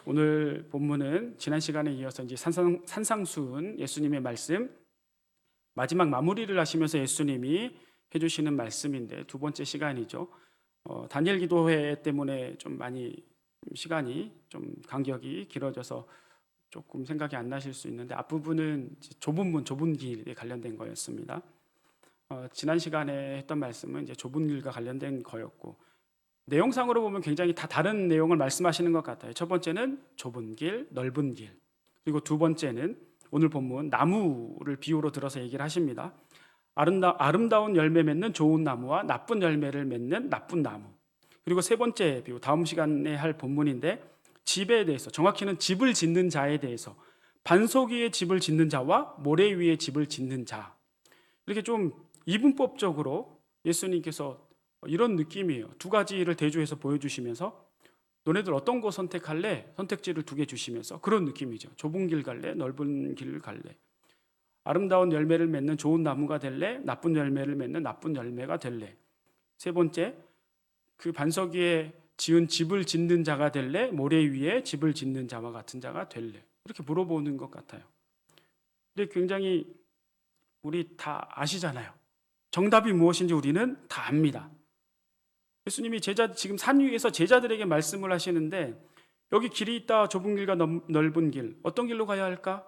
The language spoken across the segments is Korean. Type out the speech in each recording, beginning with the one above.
오늘 본문은 지난 시간에 이어서 이제 산상수훈 예수님의 말씀 마지막 마무리를 하시면서 예수님이 해주시는 말씀인데 두 번째 시간이죠. 다니엘 기도회 때문에 좀 많이 시간이 좀 간격이 길어져서 조금 생각이 안 나실 수 있는데 앞부분은 좁은 문, 좁은 길에 관련된 거였습니다. 지난 시간에 했던 말씀은 이제 좁은 길과 관련된 거였고 내용상으로 보면 굉장히 다 다른 내용을 말씀하시는 것 같아요. 첫 번째는 좁은 길, 넓은 길. 그리고 두 번째는 오늘 본문 나무를 비유로 들어서 얘기를 하십니다. 아름다운 열매 맺는 좋은 나무와 나쁜 열매를 맺는 나쁜 나무. 그리고 세 번째 비유, 다음 시간에 할 본문인데 집에 대해서, 정확히는 집을 짓는 자에 대해서, 반석 위에 집을 짓는 자와 모래 위에 집을 짓는 자. 이렇게 좀 이분법적으로 예수님께서 이런 느낌이에요. 두 가지를 대조해서 보여주시면서 너네들 어떤 거 선택할래? 선택지를 두 개 주시면서 그런 느낌이죠. 좁은 길 갈래? 넓은 길 갈래? 아름다운 열매를 맺는 좋은 나무가 될래? 나쁜 열매를 맺는 나쁜 열매가 될래? 세 번째, 그 반석 위에 지은 집을 짓는 자가 될래? 모래 위에 집을 짓는 자와 같은 자가 될래? 이렇게 물어보는 것 같아요. 근데 굉장히 우리 다 아시잖아요. 정답이 무엇인지 우리는 다 압니다. 예수님이 지금 산 위에서 제자들에게 말씀을 하시는데 여기 길이 있다. 좁은 길과 넓은 길. 어떤 길로 가야 할까?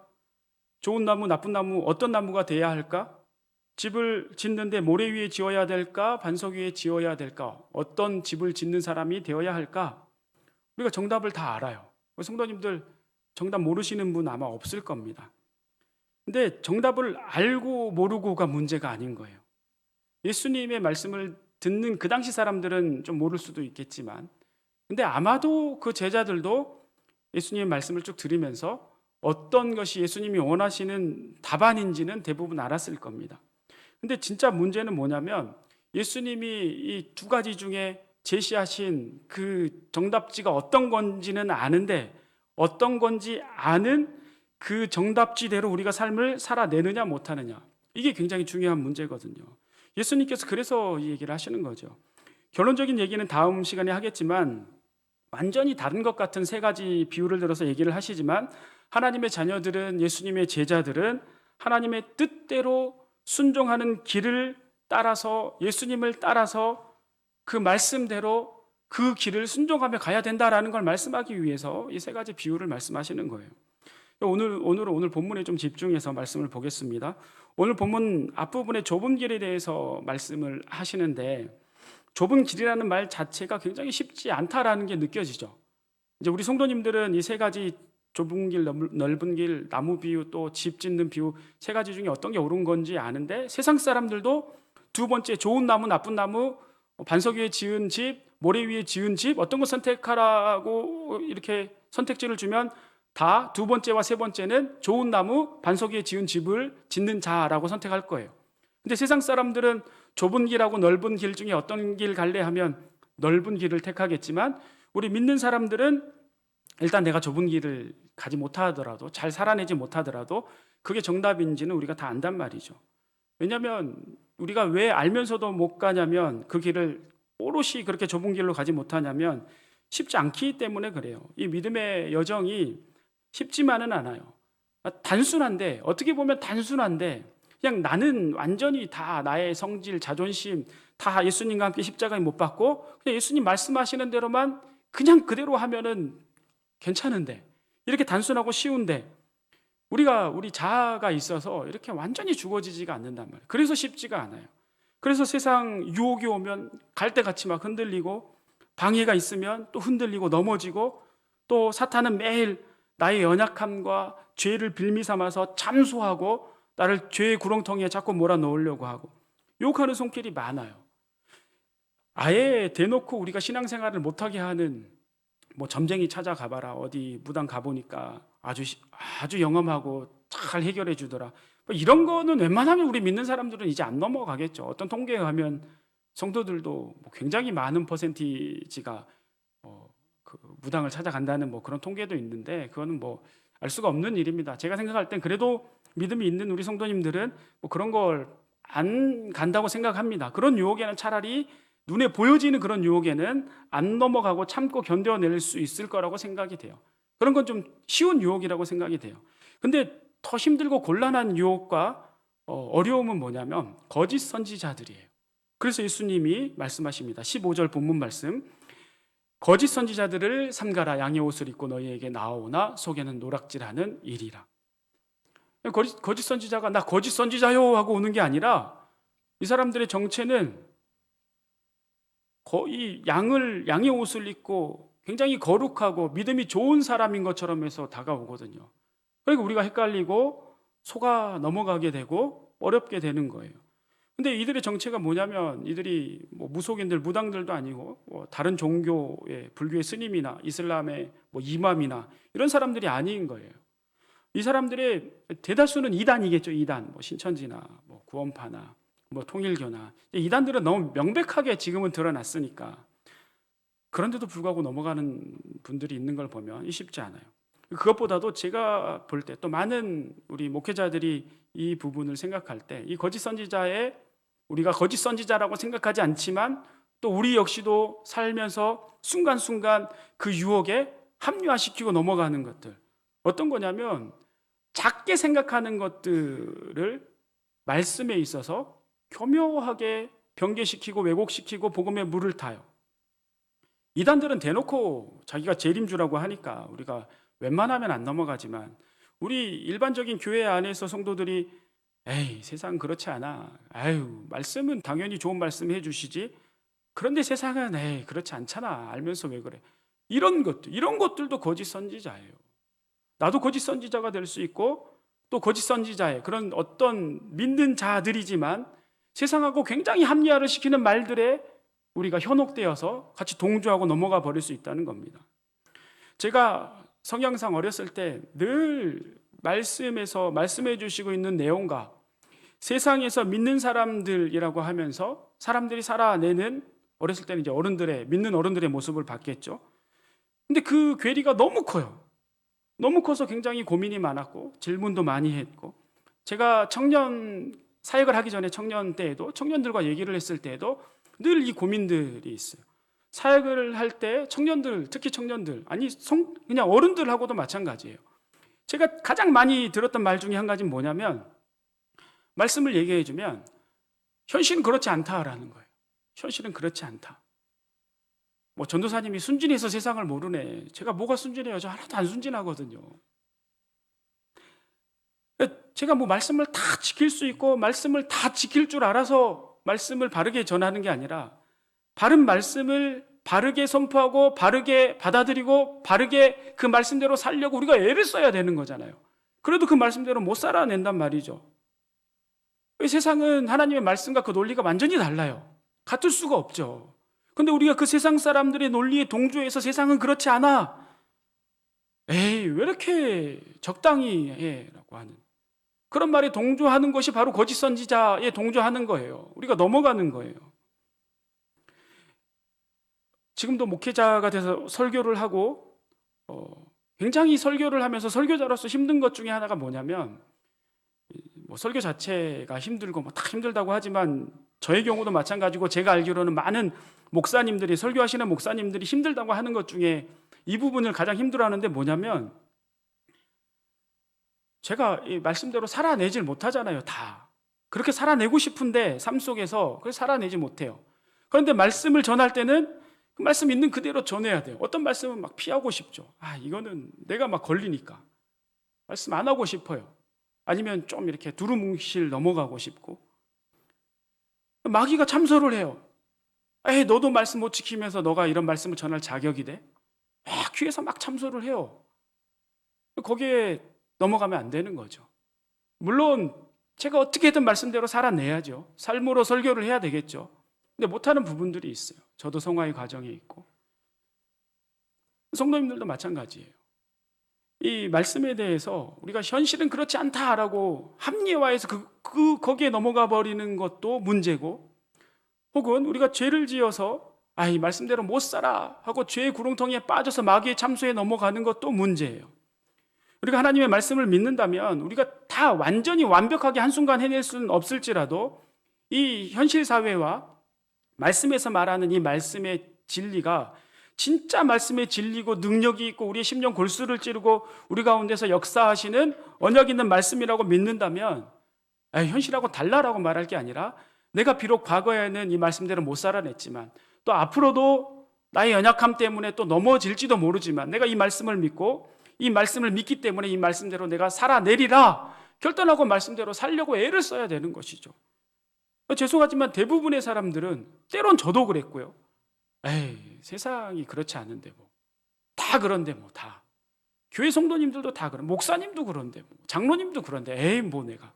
좋은 나무, 나쁜 나무, 어떤 나무가 돼야 할까? 집을 짓는데 모래 위에 지어야 될까? 반석 위에 지어야 될까? 어떤 집을 짓는 사람이 되어야 할까? 우리가 정답을 다 알아요. 성도님들 정답 모르시는 분 아마 없을 겁니다. 근데 정답을 알고 모르고가 문제가 아닌 거예요. 예수님의 말씀을 듣는 그 당시 사람들은 좀 모를 수도 있겠지만 근데 아마도 그 제자들도 예수님의 말씀을 쭉 들으면서 어떤 것이 예수님이 원하시는 답안인지는 대부분 알았을 겁니다. 근데 진짜 문제는 뭐냐면 예수님이 이 두 가지 중에 제시하신 그 정답지가 어떤 건지는 아는데 어떤 건지 아는 그 정답지대로 우리가 삶을 살아내느냐 못하느냐, 이게 굉장히 중요한 문제거든요. 예수님께서 그래서 이 얘기를 하시는 거죠. 결론적인 얘기는 다음 시간에 하겠지만 완전히 다른 것 같은 세 가지 비유를 들어서 얘기를 하시지만 하나님의 자녀들은, 예수님의 제자들은 하나님의 뜻대로 순종하는 길을 따라서, 예수님을 따라서 그 말씀대로 그 길을 순종하며 가야 된다라는 걸 말씀하기 위해서 이 세 가지 비유를 말씀하시는 거예요. 오늘 본문에 좀 집중해서 말씀을 보겠습니다. 오늘 본문 앞부분에 좁은 길에 대해서 말씀을 하시는데 좁은 길이라는 말 자체가 굉장히 쉽지 않다라는 게 느껴지죠. 이제 우리 성도님들은 이 세 가지 좁은 길, 넓은 길, 나무 비유, 또 집 짓는 비유 세 가지 중에 어떤 게 옳은 건지 아는데 세상 사람들도 두 번째 좋은 나무, 나쁜 나무, 반석 위에 지은 집, 모래 위에 지은 집 어떤 거 선택하라고 이렇게 선택지를 주면 다 두 번째와 세 번째는 좋은 나무, 반석 위에 지은 집을 짓는 자라고 선택할 거예요. 근데 세상 사람들은 좁은 길하고 넓은 길 중에 어떤 길 갈래 하면 넓은 길을 택하겠지만 우리 믿는 사람들은 일단 내가 좁은 길을 가지 못하더라도, 잘 살아내지 못하더라도 그게 정답인지는 우리가 다 안단 말이죠. 왜냐하면 우리가 왜 알면서도 못 가냐면, 그 길을 오롯이 그렇게 좁은 길로 가지 못하냐면 쉽지 않기 때문에 그래요. 이 믿음의 여정이 쉽지만은 않아요. 단순한데, 어떻게 보면 단순한데 그냥 나는 완전히 다 나의 성질, 자존심 다 예수님과 함께 십자가에 못 박고 그냥 예수님 말씀하시는 대로만 그냥 그대로 하면은 괜찮은데, 이렇게 단순하고 쉬운데 우리 자아가 있어서 이렇게 완전히 죽어지지가 않는단 말이에요. 그래서 쉽지가 않아요. 그래서 세상 유혹이 오면 갈대같이 막 흔들리고, 방해가 있으면 또 흔들리고 넘어지고, 또 사탄은 매일 나의 연약함과 죄를 빌미 삼아서 참소하고 나를 죄의 구렁텅이에 자꾸 몰아넣으려고 하고 유혹하는 손길이 많아요. 아예 대놓고 우리가 신앙생활을 못하게 하는, 뭐 점쟁이 찾아가봐라, 어디 무당 가보니까 아주 영험하고 잘 해결해 주더라, 뭐 이런 거는 웬만하면 우리 믿는 사람들은 이제 안 넘어가겠죠. 어떤 통계에 가면 성도들도 뭐 굉장히 많은 퍼센티지가 그 무당을 찾아간다는 뭐 그런 통계도 있는데 그거는 뭐 알 수가 없는 일입니다. 제가 생각할 땐 그래도 믿음이 있는 우리 성도님들은 뭐 그런 걸 안 간다고 생각합니다. 그런 유혹에는 차라리 눈에 보여지는 그런 유혹에는 안 넘어가고 참고 견뎌낼 수 있을 거라고 생각이 돼요. 그런 건 좀 쉬운 유혹이라고 생각이 돼요. 근데 더 힘들고 곤란한 유혹과 어려움은 뭐냐면 거짓 선지자들이에요. 그래서 예수님이 말씀하십니다. 15절 본문 말씀. 거짓 선지자들을 삼가라. 양의 옷을 입고 너희에게 나오나 속에는 노락질하는 일이라. 거짓 선지자가 나 거짓 선지자요 하고 오는 게 아니라 이 사람들의 정체는 거의 양의 옷을 입고 굉장히 거룩하고 믿음이 좋은 사람인 것처럼 해서 다가오거든요. 그러니까 우리가 헷갈리고 속아 넘어가게 되고 어렵게 되는 거예요. 근데 이들의 정체가 뭐냐면 이들이 뭐 무속인들, 무당들도 아니고 뭐 다른 종교의 불교의 스님이나 이슬람의 뭐 이맘이나 이런 사람들이 아닌 거예요. 이 사람들의 대다수는 이단이겠죠. 이단, 뭐 신천지나 뭐 구원파나 뭐 통일교나 이단들은 너무 명백하게 지금은 드러났으니까 그런데도 불구하고 넘어가는 분들이 있는 걸 보면 쉽지 않아요. 그것보다도 제가 볼 때 또 많은 우리 목회자들이 이 부분을 생각할 때 이 거짓 선지자의 우리가 거짓 선지자라고 생각하지 않지만 또 우리 역시도 살면서 순간순간 그 유혹에 합리화시키고 넘어가는 것들 어떤 거냐면 작게 생각하는 것들을 말씀에 있어서 교묘하게 변개시키고 왜곡시키고 복음에 물을 타요. 이단들은 대놓고 자기가 재림주라고 하니까 우리가 웬만하면 안 넘어가지만 우리 일반적인 교회 안에서 성도들이 에이 세상 그렇지 않아. 아유 말씀은 당연히 좋은 말씀 해주시지. 그런데 세상은 에이 그렇지 않잖아. 알면서 왜 그래. 이런 것들도 거짓 선지자예요. 나도 거짓 선지자가 될 수 있고 또 거짓 선지자의 그런 어떤 믿는 자들이지만 세상하고 굉장히 합리화를 시키는 말들에 우리가 현혹되어서 같이 동조하고 넘어가 버릴 수 있다는 겁니다. 제가 성향상 어렸을 때 늘 말씀에서 말씀해 주시고 있는 내용과 세상에서 믿는 사람들이라고 하면서 사람들이 살아내는 어렸을 때는 이제 믿는 어른들의 모습을 봤겠죠. 근데 그 괴리가 너무 커요. 너무 커서 굉장히 고민이 많았고 질문도 많이 했고 제가 청년 사역을 하기 전에 청년 때에도 청년들과 얘기를 했을 때에도 늘 이 고민들이 있어요. 사역을 할 때 청년들, 특히 청년들, 아니 그냥 어른들하고도 마찬가지예요. 제가 가장 많이 들었던 말 중에 한 가지는 뭐냐면 말씀을 얘기해 주면 현실은 그렇지 않다라는 거예요. 현실은 그렇지 않다. 뭐 전도사님이 순진해서 세상을 모르네. 제가 뭐가 순진해요? 저 하나도 안 순진하거든요. 제가 뭐 말씀을 다 지킬 수 있고 말씀을 다 지킬 줄 알아서 말씀을 바르게 전하는 게 아니라 바른 말씀을 바르게 선포하고 바르게 받아들이고 바르게 그 말씀대로 살려고 우리가 애를 써야 되는 거잖아요. 그래도 그 말씀대로 못 살아낸단 말이죠. 세상은 하나님의 말씀과 그 논리가 완전히 달라요. 같을 수가 없죠. 근데 우리가 그 세상 사람들의 논리에 동조해서 세상은 그렇지 않아. 에이 왜 이렇게 적당히 해? 라고 하는 그런 말에 동조하는 것이 바로 거짓 선지자에 동조하는 거예요. 우리가 넘어가는 거예요. 지금도 목회자가 돼서 설교를 하고 굉장히 설교를 하면서 설교자로서 힘든 것 중에 하나가 뭐냐면 뭐 설교 자체가 힘들고 뭐 다 힘들다고 하지만 저의 경우도 마찬가지고 제가 알기로는 많은 목사님들이 설교하시는 목사님들이 힘들다고 하는 것 중에 이 부분을 가장 힘들어하는데 뭐냐면 제가 이 말씀대로 살아내질 못하잖아요. 다 그렇게 살아내고 싶은데 삶 속에서 그래서 살아내지 못해요. 그런데 말씀을 전할 때는 그 말씀 있는 그대로 전해야 돼요. 어떤 말씀은 막 피하고 싶죠. 이거는 내가 막 걸리니까 말씀 안 하고 싶어요. 아니면 좀 이렇게 두루뭉실 넘어가고 싶고 마귀가 참소를 해요. 에이 너도 말씀 못 지키면서 너가 이런 말씀을 전할 자격이 돼? 막 귀에서 막 참소를 해요. 거기에 넘어가면 안 되는 거죠. 물론 제가 어떻게든 말씀대로 살아내야죠. 삶으로 설교를 해야 되겠죠. 근데 못하는 부분들이 있어요. 저도 성화의 과정에 있고 성도님들도 마찬가지예요. 이 말씀에 대해서 우리가 현실은 그렇지 않다라고 합리화해서 거기에 넘어가 버리는 것도 문제고 혹은 우리가 죄를 지어서 이 말씀대로 못 살아 하고 죄의 구렁텅이에 빠져서 마귀의 참소에 넘어가는 것도 문제예요. 우리가 하나님의 말씀을 믿는다면 우리가 다 완전히 완벽하게 한순간 해낼 수는 없을지라도 이 현실 사회와 말씀에서 말하는 이 말씀의 진리가 진짜 말씀의 진리고 능력이 있고 우리의 심령 골수를 찌르고 우리 가운데서 역사하시는 언약 있는 말씀이라고 믿는다면 현실하고 달라라고 말할 게 아니라 내가 비록 과거에는 이 말씀대로 못 살아냈지만 또 앞으로도 나의 연약함 때문에 또 넘어질지도 모르지만 내가 이 말씀을 믿고 이 말씀을 믿기 때문에 이 말씀대로 내가 살아내리라 결단하고 말씀대로 살려고 애를 써야 되는 것이죠. 죄송하지만 대부분의 사람들은 때론 저도 그랬고요. 세상이 그렇지 않은데 뭐 다 그런데 뭐 다 교회 성도님들도 다 그런 목사님도 그런데 뭐 장로님도 그런데 뭐 내가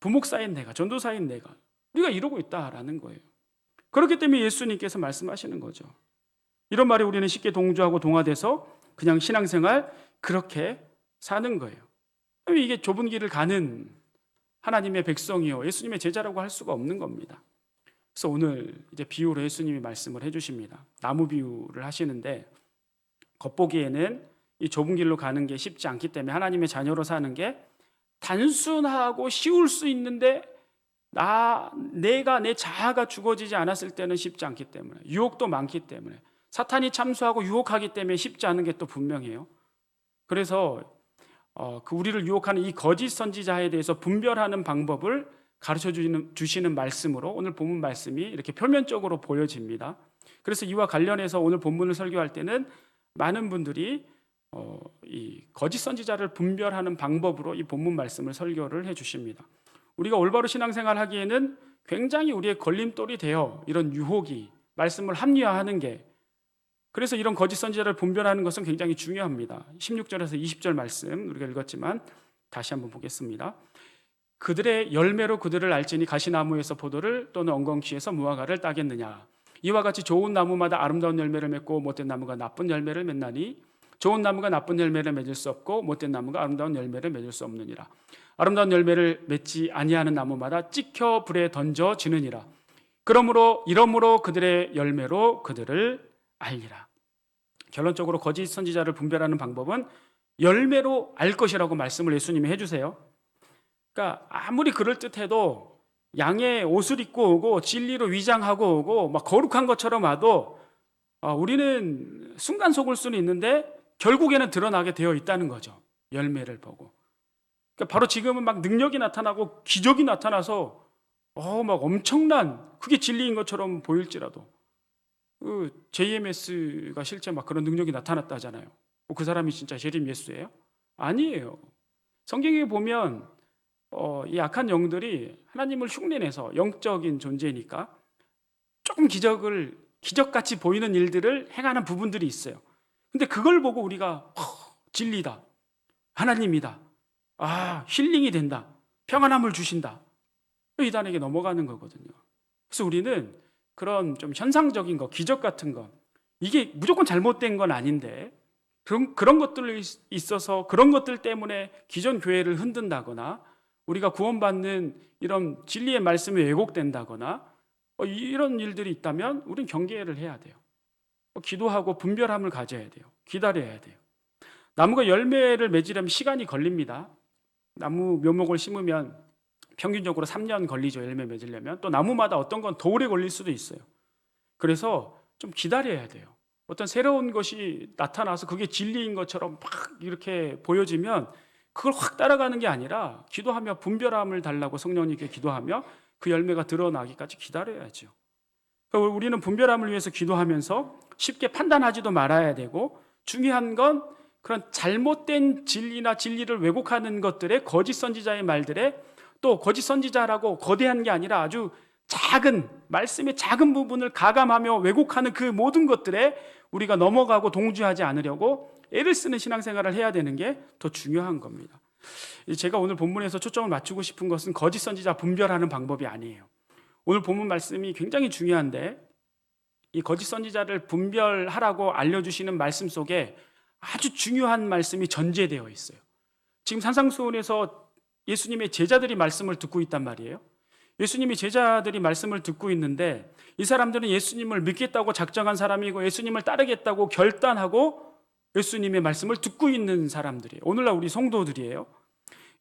부목사인 내가 전도사인 내가 우리가 이러고 있다라는 거예요. 그렇기 때문에 예수님께서 말씀하시는 거죠. 이런 말에 우리는 쉽게 동조하고 동화돼서 그냥 신앙생활 그렇게 사는 거예요. 이게 좁은 길을 가는 하나님의 백성이요 예수님의 제자라고 할 수가 없는 겁니다. 그래서 오늘 이제 비유로 예수님이 말씀을 해주십니다. 나무 비유를 하시는데 겉보기에는 이 좁은 길로 가는 게 쉽지 않기 때문에 하나님의 자녀로 사는 게 단순하고 쉬울 수 있는데 내가 내 자아가 죽어지지 않았을 때는 쉽지 않기 때문에 유혹도 많기 때문에 사탄이 참수하고 유혹하기 때문에 쉽지 않은 게 또 분명해요. 그래서 우리를 유혹하는 이 거짓 선지자에 대해서 분별하는 방법을 가르쳐 주시는 말씀으로 오늘 본문 말씀이 이렇게 표면적으로 보여집니다. 그래서 이와 관련해서 오늘 본문을 설교할 때는 많은 분들이 이 거짓 선지자를 분별하는 방법으로 이 본문 말씀을 설교를 해주십니다. 우리가 올바로 신앙생활 하기에는 굉장히 우리의 걸림돌이 되어 이런 유혹이 말씀을 합리화하는 게 그래서 이런 거짓 선지자를 분별하는 것은 굉장히 중요합니다. 16절에서 20절 말씀 우리가 읽었지만 다시 한번 보겠습니다. 그들의 열매로 그들을 알지니 가시나무에서 포도를 또는 엉겅퀴에서 무화과를 따겠느냐. 이와 같이 좋은 나무마다 아름다운 열매를 맺고 못된 나무가 나쁜 열매를 맺나니 좋은 나무가 나쁜 열매를 맺을 수 없고 못된 나무가 아름다운 열매를 맺을 수 없느니라. 아름다운 열매를 맺지 아니하는 나무마다 찍혀 불에 던져지느니라. 이러므로 그들의 열매로 그들을 알리라. 결론적으로 거짓 선지자를 분별하는 방법은 열매로 알 것이라고 말씀을 예수님이 해주세요. 그러니까 아무리 그럴듯해도 양의 옷을 입고 오고 진리로 위장하고 오고 막 거룩한 것처럼 와도 우리는 순간 속을 수는 있는데 결국에는 드러나게 되어 있다는 거죠. 열매를 보고. 그러니까 바로 지금은 막 능력이 나타나고 기적이 나타나서 막 엄청난 그게 진리인 것처럼 보일지라도 JMS가 실제 막 그런 능력이 나타났다잖아요. 그 사람이 진짜 재림 예수예요? 아니에요. 성경에 보면 이 악한 영들이 하나님을 흉내내서 영적인 존재니까 조금 기적같이 보이는 일들을 행하는 부분들이 있어요. 근데 그걸 보고 우리가 진리다, 하나님이다, 힐링이 된다, 평안함을 주신다 이 단에게 넘어가는 거거든요. 그래서 우리는 그런 좀 현상적인 거, 기적 같은 거 이게 무조건 잘못된 건 아닌데 그런 것들이 있어서 그런 것들 때문에 기존 교회를 흔든다거나 우리가 구원받는 이런 진리의 말씀이 왜곡된다거나 이런 일들이 있다면 우리는 경계를 해야 돼요. 기도하고 분별함을 가져야 돼요. 기다려야 돼요. 나무가 열매를 맺으려면 시간이 걸립니다. 나무 묘목을 심으면 평균적으로 3년 걸리죠. 열매 맺으려면. 또 나무마다 어떤 건 더 오래 걸릴 수도 있어요. 그래서 좀 기다려야 돼요. 어떤 새로운 것이 나타나서 그게 진리인 것처럼 막 이렇게 보여지면 그걸 확 따라가는 게 아니라 기도하며 분별함을 달라고 성령님께 기도하며 그 열매가 드러나기까지 기다려야죠. 그러니까 우리는 분별함을 위해서 기도하면서 쉽게 판단하지도 말아야 되고 중요한 건 그런 잘못된 진리나 진리를 왜곡하는 것들의 거짓 선지자의 말들에 또 거짓 선지자라고 거대한 게 아니라 아주 작은 말씀의 작은 부분을 가감하며 왜곡하는 그 모든 것들에 우리가 넘어가고 동조하지 않으려고 애를 쓰는 신앙생활을 해야 되는 게 더 중요한 겁니다. 제가 오늘 본문에서 초점을 맞추고 싶은 것은 거짓 선지자 분별하는 방법이 아니에요. 오늘 본문 말씀이 굉장히 중요한데 이 거짓 선지자를 분별하라고 알려주시는 말씀 속에 아주 중요한 말씀이 전제되어 있어요. 지금 산상수훈에서 예수님의 제자들이 말씀을 듣고 있단 말이에요. 예수님이 제자들이 말씀을 듣고 있는데 이 사람들은 예수님을 믿겠다고 작정한 사람이고 예수님을 따르겠다고 결단하고 예수님의 말씀을 듣고 있는 사람들이에요. 오늘날 우리 성도들이에요.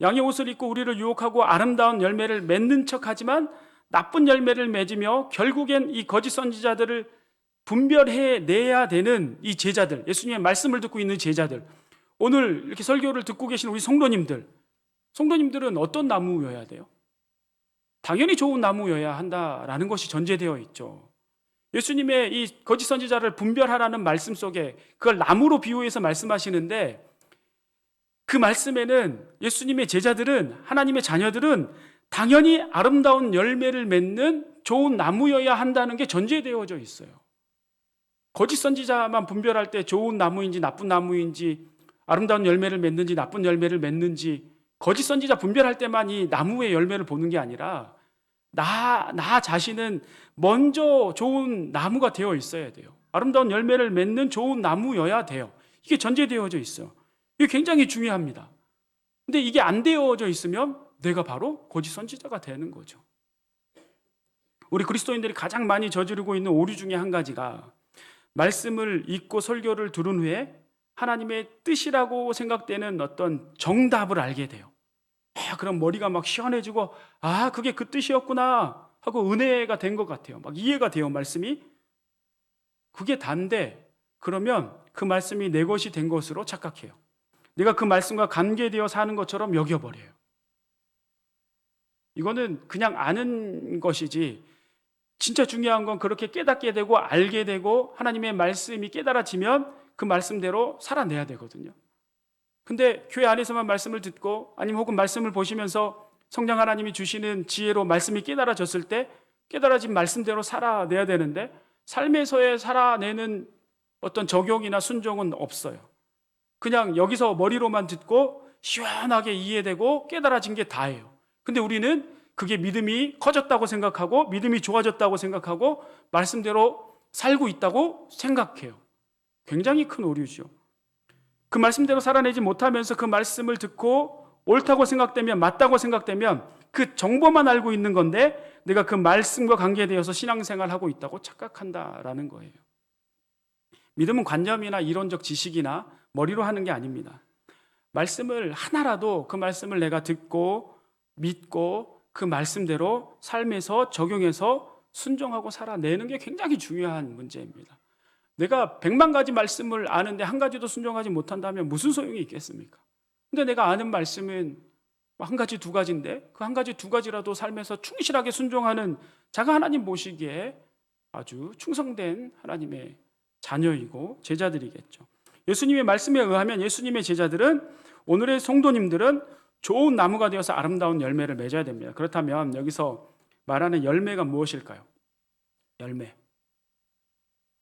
양의 옷을 입고 우리를 유혹하고 아름다운 열매를 맺는 척하지만 나쁜 열매를 맺으며 결국엔 이 거짓 선지자들을 분별해 내야 되는 이 제자들, 예수님의 말씀을 듣고 있는 제자들, 오늘 이렇게 설교를 듣고 계신 우리 성도님들은 어떤 나무여야 돼요? 당연히 좋은 나무여야 한다라는 것이 전제되어 있죠. 예수님의 이 거짓 선지자를 분별하라는 말씀 속에 그걸 나무로 비유해서 말씀하시는데, 그 말씀에는 예수님의 제자들은, 하나님의 자녀들은 당연히 아름다운 열매를 맺는 좋은 나무여야 한다는 게 전제되어져 있어요. 거짓 선지자만 분별할 때 좋은 나무인지 나쁜 나무인지, 아름다운 열매를 맺는지 나쁜 열매를 맺는지, 거짓 선지자 분별할 때만 이 나무의 열매를 보는 게 아니라 나 자신은 먼저 좋은 나무가 되어 있어야 돼요. 아름다운 열매를 맺는 좋은 나무여야 돼요. 이게 전제되어져 있어요. 이게 굉장히 중요합니다. 근데 이게 안 되어져 있으면 내가 바로 거짓 선지자가 되는 거죠. 우리 그리스도인들이 가장 많이 저지르고 있는 오류 중에 한 가지가, 말씀을 읽고 설교를 들은 후에 하나님의 뜻이라고 생각되는 어떤 정답을 알게 돼요. 그럼 머리가 막 시원해지고, 그게 그 뜻이었구나 하고 은혜가 된 것 같아요. 막 이해가 돼요, 말씀이. 그게 단데, 그러면 그 말씀이 내 것이 된 것으로 착각해요. 내가 그 말씀과 관계되어 사는 것처럼 여겨버려요. 이거는 그냥 아는 것이지, 진짜 중요한 건 그렇게 깨닫게 되고 알게 되고 하나님의 말씀이 깨달아지면 그 말씀대로 살아내야 되거든요. 근데 교회 안에서만 말씀을 듣고, 아니면 혹은 말씀을 보시면서 성령 하나님이 주시는 지혜로 말씀이 깨달아졌을 때 깨달아진 말씀대로 살아내야 되는데, 삶에서의 살아내는 어떤 적용이나 순종은 없어요. 그냥 여기서 머리로만 듣고 시원하게 이해되고 깨달아진 게 다예요. 근데 우리는 그게 믿음이 커졌다고 생각하고 믿음이 좋아졌다고 생각하고 말씀대로 살고 있다고 생각해요. 굉장히 큰 오류죠. 그 말씀대로 살아내지 못하면서 그 말씀을 듣고 옳다고 생각되면, 맞다고 생각되면 그 정보만 알고 있는 건데 내가 그 말씀과 관계되어서 신앙생활하고 있다고 착각한다라는 거예요. 믿음은 관념이나 이론적 지식이나 머리로 하는 게 아닙니다. 말씀을 하나라도, 그 말씀을 내가 듣고 믿고 그 말씀대로 삶에서 적용해서 순종하고 살아내는 게 굉장히 중요한 문제입니다. 내가 100만 가지 말씀을 아는데 한 가지도 순종하지 못한다면 무슨 소용이 있겠습니까? 근데 내가 아는 말씀은 한 가지, 두 가지인데 그 한 가지, 두 가지라도 삶에서 충실하게 순종하는 자가 하나님 보시기에 아주 충성된 하나님의 자녀이고 제자들이겠죠. 예수님의 말씀에 의하면 예수님의 제자들은, 오늘의 성도님들은 좋은 나무가 되어서 아름다운 열매를 맺어야 됩니다. 그렇다면 여기서 말하는 열매가 무엇일까요?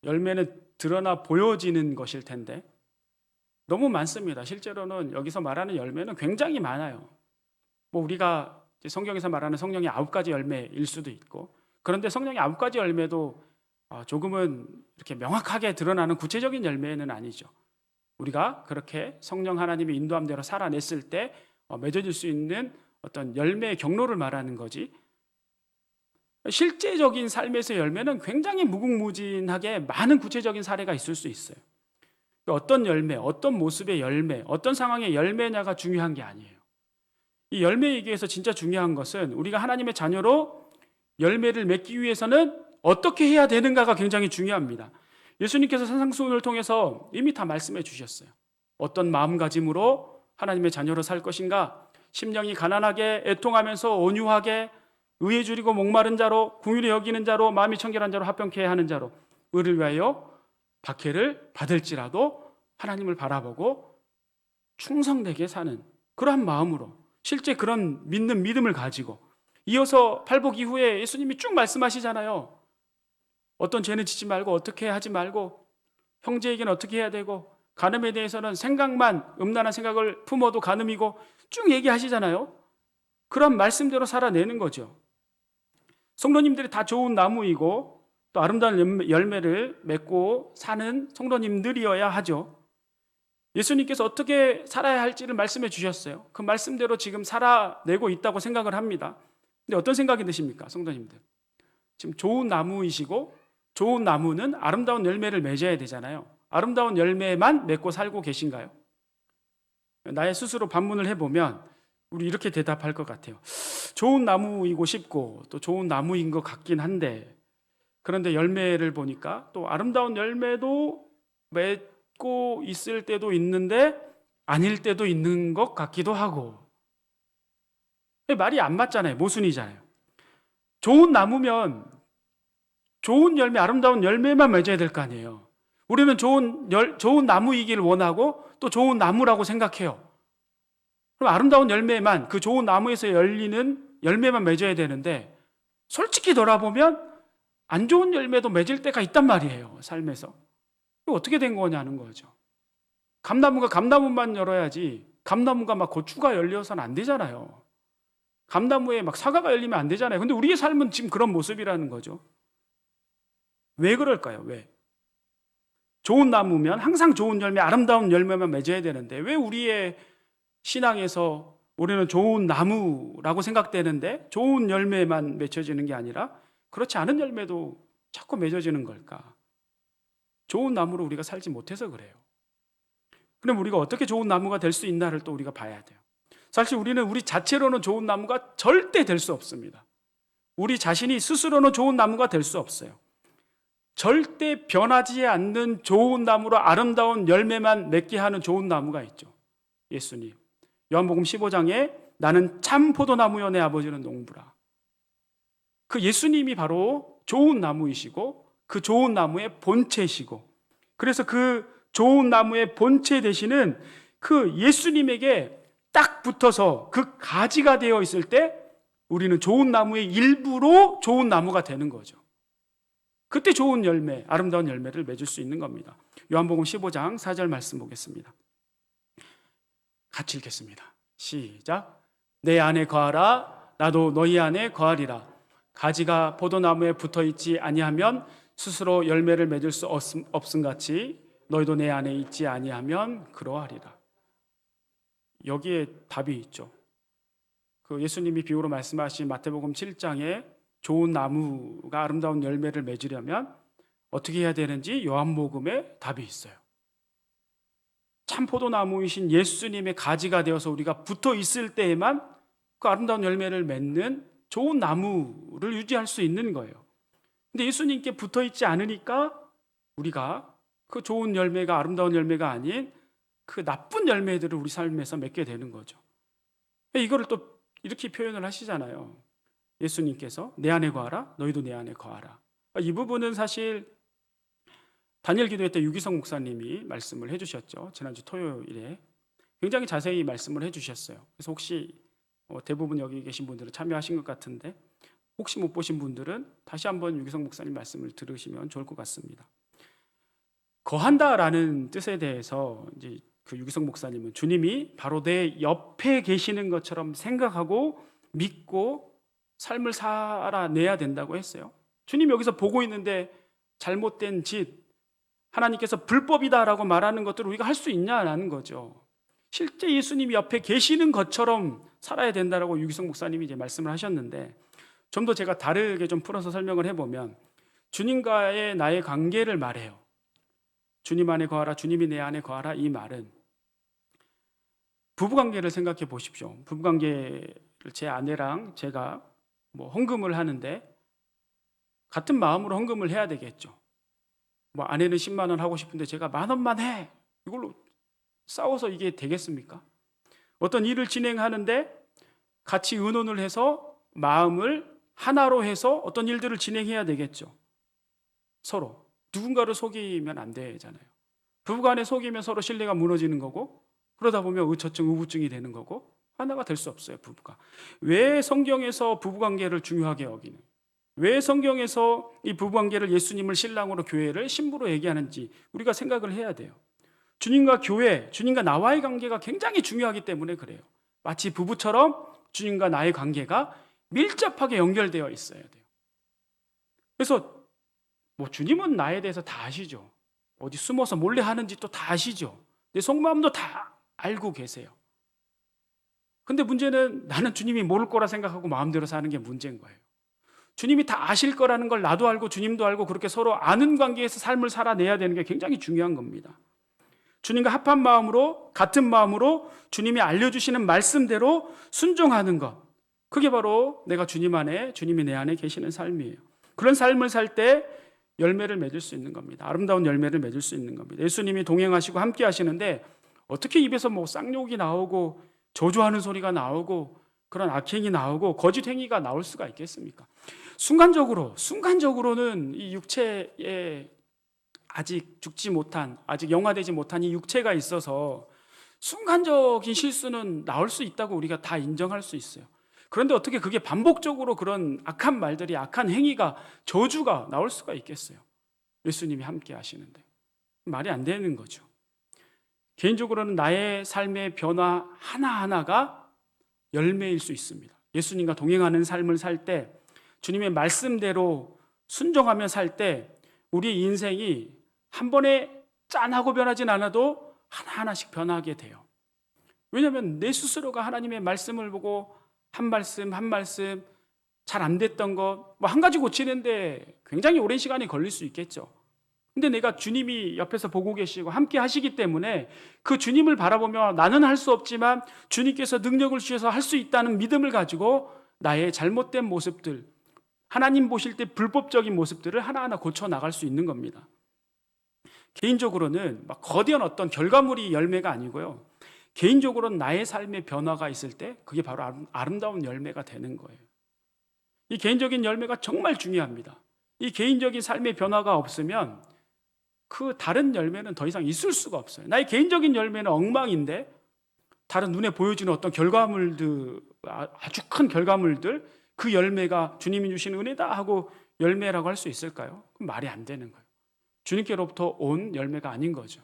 열매는 드러나 보여지는 것일 텐데 너무 많습니다. 실제로는 여기서 말하는 열매는 굉장히 많아요. 우리가 성경에서 말하는 성령의 9가지 열매일 수도 있고, 그런데 성령의 9가지 열매도 조금은 이렇게 명확하게 드러나는 구체적인 열매는 아니죠. 우리가 그렇게 성령 하나님의 인도함대로 살아냈을 때 맺어질 수 있는 어떤 열매의 경로를 말하는 거지, 실제적인 삶에서의 열매는 굉장히 무궁무진하게 많은 구체적인 사례가 있을 수 있어요. 어떤 열매, 어떤 모습의 열매, 어떤 상황의 열매냐가 중요한 게 아니에요. 이 열매 얘기에서 진짜 중요한 것은 우리가 하나님의 자녀로 열매를 맺기 위해서는 어떻게 해야 되는가가 굉장히 중요합니다. 예수님께서 산상수훈을 통해서 이미 다 말씀해 주셨어요. 어떤 마음가짐으로 하나님의 자녀로 살 것인가? 심령이 가난하게 애통하면서 온유하게 의에 줄이고 목마른 자로, 긍휼히 여기는 자로, 마음이 청결한 자로, 합병케 하는 자로, 의를 위하여 박해를 받을지라도 하나님을 바라보고 충성되게 사는 그러한 마음으로, 실제 그런 믿는 믿음을 가지고, 이어서 팔복 이후에 예수님이 쭉 말씀하시잖아요. 어떤 죄는 짓지 말고, 어떻게 하지 말고, 형제에게는 어떻게 해야 되고, 간음에 대해서는 생각만, 음란한 생각을 품어도 간음이고, 쭉 얘기하시잖아요. 그런 말씀대로 살아내는 거죠. 성도님들이 다 좋은 나무이고 또 아름다운 열매를 맺고 사는 성도님들이어야 하죠. 예수님께서 어떻게 살아야 할지를 말씀해 주셨어요. 그 말씀대로 지금 살아내고 있다고 생각을 합니다. 근데 어떤 생각이 드십니까, 성도님들? 지금 좋은 나무이시고, 좋은 나무는 아름다운 열매를 맺어야 되잖아요. 아름다운 열매만 맺고 살고 계신가요? 나의 스스로 반문을 해보면 우리 이렇게 대답할 것 같아요. 좋은 나무이고 싶고 또 좋은 나무인 것 같긴 한데, 그런데 열매를 보니까 또 아름다운 열매도 맺고 있을 때도 있는데 아닐 때도 있는 것 같기도 하고, 말이 안 맞잖아요. 모순이잖아요. 좋은 나무면 좋은 열매, 아름다운 열매만 맺어야 될 거 아니에요. 우리는 좋은 나무이기를 원하고 또 좋은 나무라고 생각해요. 그럼 아름다운 열매만, 그 좋은 나무에서 열리는 열매만 맺어야 되는데, 솔직히 돌아보면 안 좋은 열매도 맺을 때가 있단 말이에요, 삶에서. 이거 어떻게 된 거냐는 거죠. 감나무가 감나무만 열어야지, 감나무가 막 고추가 열려서는 안 되잖아요. 감나무에 막 사과가 열리면 안 되잖아요. 근데 우리의 삶은 지금 그런 모습이라는 거죠. 왜 그럴까요? 왜? 좋은 나무면 항상 좋은 열매, 아름다운 열매만 맺어야 되는데, 왜 우리의 신앙에서 우리는 좋은 나무라고 생각되는데 좋은 열매만 맺혀지는 게 아니라 그렇지 않은 열매도 자꾸 맺어지는 걸까? 좋은 나무로 우리가 살지 못해서 그래요. 그럼 우리가 어떻게 좋은 나무가 될 수 있나를 또 우리가 봐야 돼요. 사실 우리는 우리 자체로는 좋은 나무가 절대 될 수 없습니다. 우리 자신이 스스로는 좋은 나무가 될 수 없어요. 절대 변하지 않는 좋은 나무로 아름다운 열매만 맺게 하는 좋은 나무가 있죠. 예수님. 요한복음 15장에 나는 참 포도나무여 내 아버지는 농부라. 그 예수님이 바로 좋은 나무이시고 그 좋은 나무의 본체이시고, 그래서 그 좋은 나무의 본체 되시는 그 예수님에게 딱 붙어서 그 가지가 되어 있을 때 우리는 좋은 나무의 일부로 좋은 나무가 되는 거죠. 그때 좋은 열매, 아름다운 열매를 맺을 수 있는 겁니다. 요한복음 15장 4절 말씀 보겠습니다. 같이 읽겠습니다. 시작. 내 안에 거하라 나도 너희 안에 거하리라. 가지가 포도나무에 붙어있지 아니하면 스스로 열매를 맺을 수 없음같이 너희도 내 안에 있지 아니하면 그러하리라. 여기에 답이 있죠. 그 예수님이 비유로 말씀하신 마태복음 7장에 좋은 나무가 아름다운 열매를 맺으려면 어떻게 해야 되는지 요한복음에 답이 있어요. 참 포도나무이신 예수님의 가지가 되어서 우리가 붙어 있을 때에만 그 아름다운 열매를 맺는 좋은 나무를 유지할 수 있는 거예요. 근데 예수님께 붙어 있지 않으니까 우리가 그 좋은 열매가 아름다운 열매가 아닌 그 나쁜 열매들을 우리 삶에서 맺게 되는 거죠. 이거를 또 이렇게 표현을 하시잖아요. 예수님께서 내 안에 거하라 너희도 내 안에 거하라. 이 부분은 사실 다니엘 기도회 때 유기성 목사님이 말씀을 해주셨죠. 지난주 토요일에 굉장히 자세히 말씀을 해주셨어요. 그래서 혹시 대부분 여기 계신 분들은 참여하신 것 같은데 혹시 못 보신 분들은 다시 한번 유기성 목사님 말씀을 들으시면 좋을 것 같습니다. 거한다라는 뜻에 대해서 이제 그 유기성 목사님은 주님이 바로 내 옆에 계시는 것처럼 생각하고 믿고 삶을 살아내야 된다고 했어요. 주님 여기서 보고 있는데 잘못된 짓, 하나님께서 불법이다라고 말하는 것들을 우리가 할 수 있냐라는 거죠. 실제 예수님이 옆에 계시는 것처럼 살아야 된다라고 유기성 목사님이 이제 말씀을 하셨는데, 좀 더 제가 다르게 좀 풀어서 설명을 해보면 주님과의 나의 관계를 말해요. 주님 안에 거하라, 주님이 내 안에 거하라. 이 말은 부부관계를 생각해 보십시오. 부부관계를 제 아내랑 제가 헌금을 하는데 같은 마음으로 헌금을 해야 되겠죠. 아내는 10만 원 하고 싶은데 제가 10,000원만 해. 이걸로 싸워서 이게 되겠습니까? 어떤 일을 진행하는데 같이 의논을 해서 마음을 하나로 해서 어떤 일들을 진행해야 되겠죠. 서로 누군가를 속이면 안 되잖아요. 부부간에 속이면 서로 신뢰가 무너지는 거고, 그러다 보면 의처증, 우부증이 되는 거고, 하나가 될 수 없어요. 부부가. 왜 성경에서 부부관계를 중요하게 여기는, 왜 성경에서 이 부부관계를 예수님을 신랑으로 교회를 신부로 얘기하는지 우리가 생각을 해야 돼요. 주님과 교회, 주님과 나와의 관계가 굉장히 중요하기 때문에 그래요. 마치 부부처럼 주님과 나의 관계가 밀접하게 연결되어 있어야 돼요. 그래서 주님은 나에 대해서 다 아시죠. 어디 숨어서 몰래 하는 짓도 다 아시죠. 내 속마음도 다 알고 계세요. 근데 문제는 나는 주님이 모를 거라 생각하고 마음대로 사는 게 문제인 거예요. 주님이 다 아실 거라는 걸 나도 알고 주님도 알고 그렇게 서로 아는 관계에서 삶을 살아내야 되는 게 굉장히 중요한 겁니다. 주님과 합한 마음으로, 같은 마음으로 주님이 알려주시는 말씀대로 순종하는 것, 그게 바로 내가 주님 안에, 주님이 내 안에 계시는 삶이에요. 그런 삶을 살 때 열매를 맺을 수 있는 겁니다. 아름다운 열매를 맺을 수 있는 겁니다. 예수님이 동행하시고 함께 하시는데 어떻게 입에서 뭐 쌍욕이 나오고 저주하는 소리가 나오고 그런 악행이 나오고 거짓 행위가 나올 수가 있겠습니까? 순간적으로는 이 육체에 아직 죽지 못한, 아직 영화되지 못한 이 육체가 있어서 순간적인 실수는 나올 수 있다고 우리가 다 인정할 수 있어요. 그런데 어떻게 그게 반복적으로 그런 악한 말들이, 악한 행위가, 저주가 나올 수가 있겠어요? 예수님이 함께 하시는데. 말이 안 되는 거죠. 개인적으로는 나의 삶의 변화 하나하나가 열매일 수 있습니다. 예수님과 동행하는 삶을 살 때, 주님의 말씀대로 순종하며 살 때 우리의 인생이 한 번에 짠하고 변하진 않아도 하나하나씩 변하게 돼요. 왜냐하면 내 스스로가 하나님의 말씀을 보고 한 말씀 한 말씀 잘 안 됐던 것, 뭐 한 가지 고치는데 굉장히 오랜 시간이 걸릴 수 있겠죠. 근데 내가 주님이 옆에서 보고 계시고 함께 하시기 때문에 그 주님을 바라보며 나는 할 수 없지만 주님께서 능력을 주셔서 할 수 있다는 믿음을 가지고 나의 잘못된 모습들, 하나님 보실 때 불법적인 모습들을 하나하나 고쳐 나갈 수 있는 겁니다. 개인적으로는 막 거대한 어떤 결과물이 열매가 아니고요, 개인적으로는 나의 삶의 변화가 있을 때 그게 바로 아름다운 열매가 되는 거예요. 이 개인적인 열매가 정말 중요합니다. 이 개인적인 삶의 변화가 없으면 그 다른 열매는 더 이상 있을 수가 없어요. 나의 개인적인 열매는 엉망인데 다른 눈에 보여주는 어떤 결과물들, 아주 큰 결과물들, 그 열매가 주님이 주신 은혜다 하고 열매라고 할 수 있을까요? 그럼 말이 안 되는 거예요. 주님께로부터 온 열매가 아닌 거죠.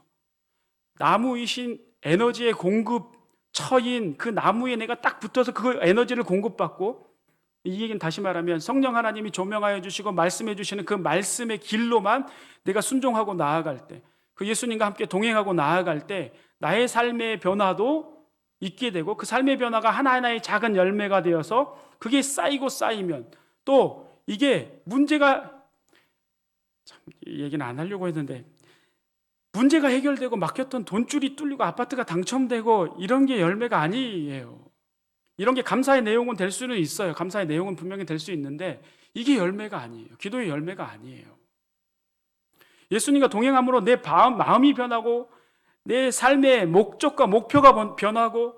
나무이신 에너지의 공급 처인 그 나무에 내가 딱 붙어서 그 에너지를 공급받고, 이 얘기는 다시 말하면 성령 하나님이 조명하여 주시고 말씀해 주시는 그 말씀의 길로만 내가 순종하고 나아갈 때, 그 예수님과 함께 동행하고 나아갈 때 나의 삶의 변화도 있게 되고, 그 삶의 변화가 하나하나의 작은 열매가 되어서 그게 쌓이고 쌓이면, 또 이게 문제가, 참 얘기는 안 하려고 했는데, 문제가 해결되고 막혔던 돈줄이 뚫리고 아파트가 당첨되고 이런 게 열매가 아니에요. 이런 게 감사의 내용은 될 수는 있어요. 감사의 내용은 분명히 될 수 있는데 이게 열매가 아니에요. 기도의 열매가 아니에요. 예수님과 동행함으로 내 마음이 변하고 내 삶의 목적과 목표가 변하고,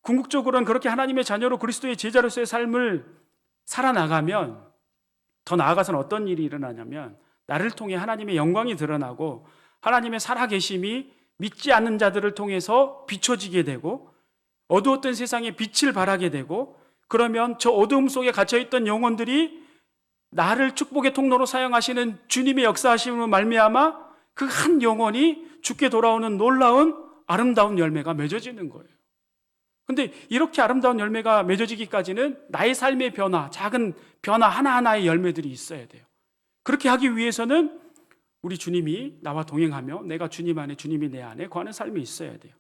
궁극적으로는 그렇게 하나님의 자녀로 그리스도의 제자로서의 삶을 살아나가면, 더 나아가서는 어떤 일이 일어나냐면 나를 통해 하나님의 영광이 드러나고 하나님의 살아계심이 믿지 않는 자들을 통해서 비춰지게 되고, 어두웠던 세상에 빛을 발하게 되고, 그러면 저 어두움 속에 갇혀있던 영혼들이 나를 축복의 통로로 사용하시는 주님의 역사하심으로 말미암아 그 한 영혼이 죽게 돌아오는 놀라운 아름다운 열매가 맺어지는 거예요. 근데 이렇게 아름다운 열매가 맺어지기까지는 나의 삶의 변화, 작은 변화 하나하나의 열매들이 있어야 돼요. 그렇게 하기 위해서는 우리 주님이 나와 동행하며 내가 주님 안에, 주님이 내 안에 거하는 삶이 있어야 돼요.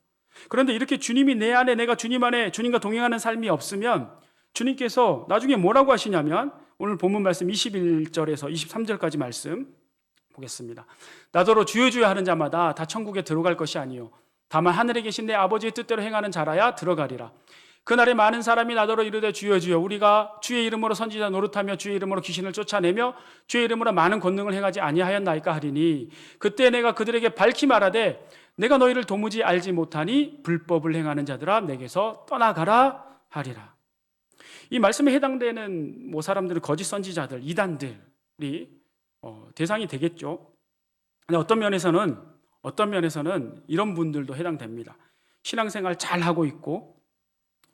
그런데 이렇게 주님이 내 안에, 내가 주님 안에, 주님과 동행하는 삶이 없으면 주님께서 나중에 뭐라고 하시냐면, 오늘 본문 말씀 21절에서 23절까지 말씀 보겠습니다. 나더러 주여 주여 하는 자마다 다 천국에 들어갈 것이 아니요 다만 하늘에 계신 내 아버지의 뜻대로 행하는 자라야 들어가리라. 그날에 많은 사람이 나더러 이르되 주여 주여 우리가 주의 이름으로 선지자 노릇하며 주의 이름으로 귀신을 쫓아내며 주의 이름으로 많은 권능을 행하지 아니하였나이까 하리니, 그때 내가 그들에게 밝히 말하되 내가 너희를 도무지 알지 못하니 불법을 행하는 자들아 내게서 떠나가라 하리라. 이 말씀에 해당되는 사람들은 거짓 선지자들, 이단들이 대상이 되겠죠. 근데 어떤 면에서는 이런 분들도 해당됩니다. 신앙생활 잘 하고 있고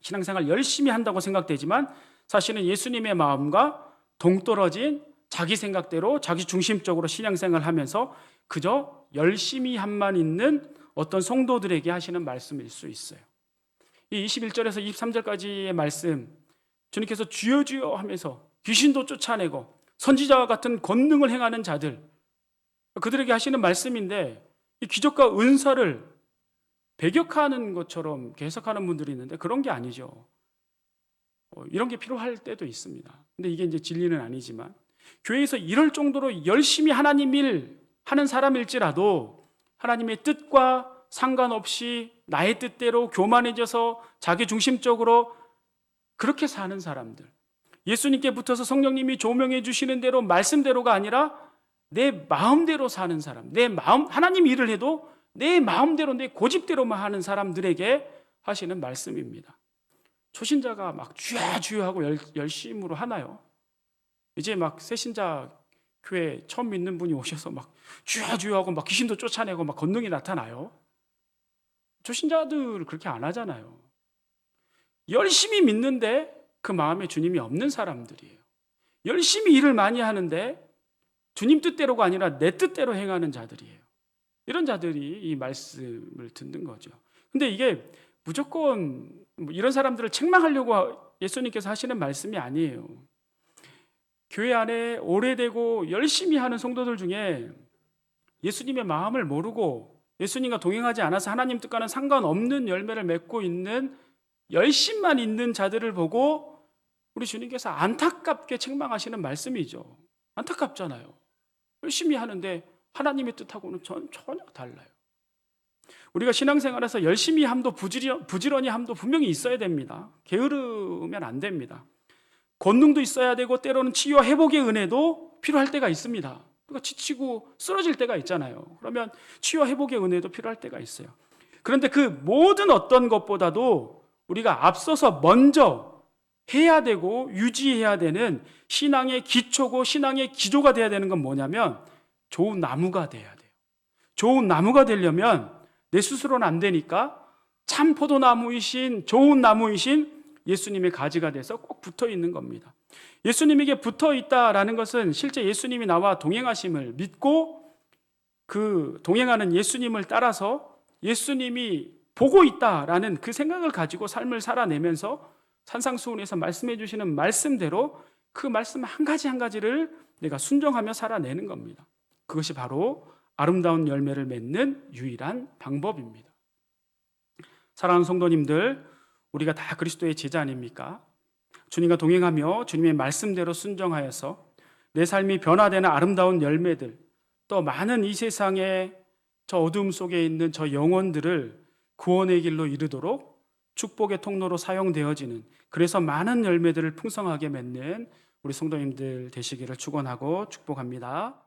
신앙생활 열심히 한다고 생각되지만 사실은 예수님의 마음과 동떨어진 자기 생각대로 자기 중심적으로 신앙생활을 하면서 그저 열심히 한만 있는 어떤 성도들에게 하시는 말씀일 수 있어요. 이 21절에서 23절까지의 말씀, 주님께서 주여 주여 하면서 귀신도 쫓아내고 선지자와 같은 권능을 행하는 자들, 그들에게 하시는 말씀인데, 이 기적과 은사를 배격하는 것처럼 해석하는 분들이 있는데 그런 게 아니죠. 이런 게 필요할 때도 있습니다. 근데 이게 이제 진리는 아니지만, 교회에서 이럴 정도로 열심히 하나님 일 하는 사람일지라도 하나님의 뜻과 상관없이 나의 뜻대로 교만해져서 자기 중심적으로 그렇게 사는 사람들, 예수님께 붙어서 성령님이 조명해 주시는 대로 말씀대로가 아니라 내 마음대로 사는 사람, 내 마음, 하나님 일을 해도 내 마음대로 내 고집대로만 하는 사람들에게 하시는 말씀입니다. 초신자가 막 주야 하고 열심으로 하나요? 이제 막 새신자 교회 처음 믿는 분이 오셔서 막 주야 하고 막 귀신도 쫓아내고 막 권능이 나타나요? 초신자들 그렇게 안 하잖아요. 열심히 믿는데 그 마음에 주님이 없는 사람들이에요. 열심히 일을 많이 하는데 주님 뜻대로가 아니라 내 뜻대로 행하는 자들이에요. 이런 자들이 이 말씀을 듣는 거죠. 근데 이게 무조건 이런 사람들을 책망하려고 예수님께서 하시는 말씀이 아니에요. 교회 안에 오래되고 열심히 하는 성도들 중에 예수님의 마음을 모르고 예수님과 동행하지 않아서 하나님 뜻과는 상관없는 열매를 맺고 있는 열심만 있는 자들을 보고 우리 주님께서 안타깝게 책망하시는 말씀이죠. 안타깝잖아요. 열심히 하는데 하나님의 뜻하고는 전혀 달라요. 우리가 신앙생활에서 열심히 함도 부지런히 함도 분명히 있어야 됩니다. 게으르면 안 됩니다. 권능도 있어야 되고 때로는 치유와 회복의 은혜도 필요할 때가 있습니다. 우리가 지치고 쓰러질 때가 있잖아요. 그러면 치유와 회복의 은혜도 필요할 때가 있어요. 그런데 그 모든 어떤 것보다도 우리가 앞서서 먼저 해야 되고 유지해야 되는 신앙의 기초고 신앙의 기조가 돼야 되는 건 뭐냐면 좋은 나무가 돼야 돼요. 좋은 나무가 되려면 내 스스로는 안 되니까 참 포도나무이신 좋은 나무이신 예수님의 가지가 돼서 꼭 붙어 있는 겁니다. 예수님에게 붙어 있다라는 것은 실제 예수님이 나와 동행하심을 믿고 그 동행하는 예수님을 따라서 예수님이 보고 있다라는 그 생각을 가지고 삶을 살아내면서 산상수훈에서 말씀해 주시는 말씀대로 그 말씀 한 가지 한 가지를 내가 순종하며 살아내는 겁니다. 그것이 바로 아름다운 열매를 맺는 유일한 방법입니다. 사랑하는 성도님들, 우리가 다 그리스도의 제자 아닙니까? 주님과 동행하며 주님의 말씀대로 순종하여서 내 삶이 변화되는 아름다운 열매들, 또 많은 이 세상의 저 어둠 속에 있는 저 영혼들을 구원의 길로 이르도록 축복의 통로로 사용되어지는, 그래서 많은 열매들을 풍성하게 맺는 우리 성도님들 되시기를 축원하고 축복합니다.